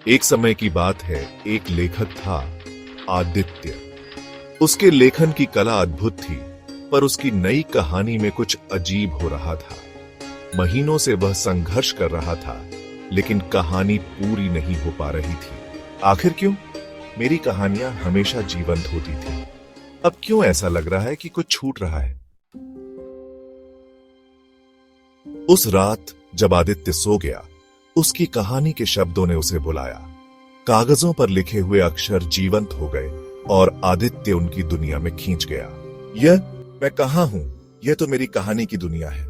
एक समय की बात है, एक लेखक था, आदित्य। उसके लेखन की कला अद्भुत थी, पर उसकी नई कहानी में कुछ अजीब हो रहा था। महीनों से वह संघर्ष कर रहा था, लेकिन कहानी पूरी नहीं हो पा रही थी। आखिर क्यों? मेरी कहानियां हमेशा जीवंत होती थी। अब क्यों ऐसा लग रहा है कि कुछ छूट रहा है? उस रात जब आदित्य सो गया, उसकी कहानी के शब्दों ने उसे बुलाया। कागजों पर लिखे हुए अक्षर जीवंत हो गए और आदित्य उनकी दुनिया में खींच गया। यह मैं कहां हूं? यह तो मेरी कहानी की दुनिया है।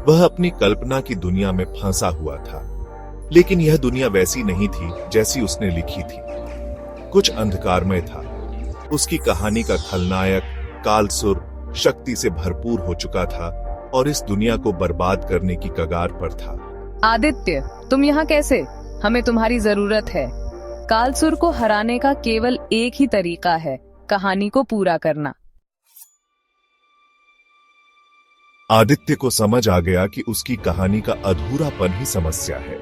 वह अपनी कल्पना की दुनिया में फंसा हुआ था, लेकिन यह दुनिया वैसी नहीं थी जैसी उसने लिखी थी। कुछ अंधकारमय था। उसकी कहानी का खलनायक कालसुर शक्ति से भरपूर हो चुका था और इस दुनिया को बर्बाद करने की कगार पर था। आदित्य, तुम यहाँ कैसे? हमें तुम्हारी जरूरत है। कालसुर को हराने का केवल एक ही तरीका है, कहानी को पूरा करना। आदित्य को समझ आ गया कि उसकी कहानी का अधूरापन ही समस्या है।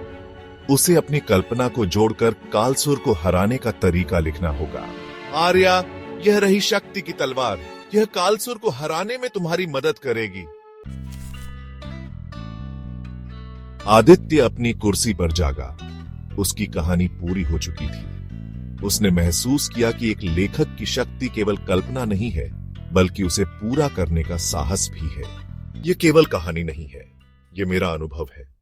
उसे अपनी कल्पना को जोड़कर कालसुर को हराने का तरीका लिखना होगा। आर्या, यह रही शक्ति की तलवार। यह कालसुर को हराने में तुम्हारी मदद करेगी। आदित्य अपनी कुर्सी पर जागा। उसकी कहानी पूरी हो चुकी थी। उसने महसूस किया कि एक लेखक की शक्ति केवल कल्पना नहीं है, बल्कि उसे पूरा करने का साहस भी है। यह केवल कहानी नहीं है, यह मेरा अनुभव है।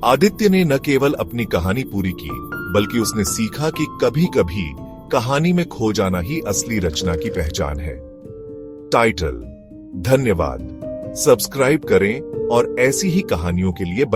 आदित्य ने न केवल अपनी कहानी पूरी की, बल्कि उसने सीखा कि कभी-कभी कहानी में खो जाना ही असली रचना की पहचान है। टाइटल: धन्यवाद। सब्सक्राइब करें और ऐसी ही कहानियों के लिए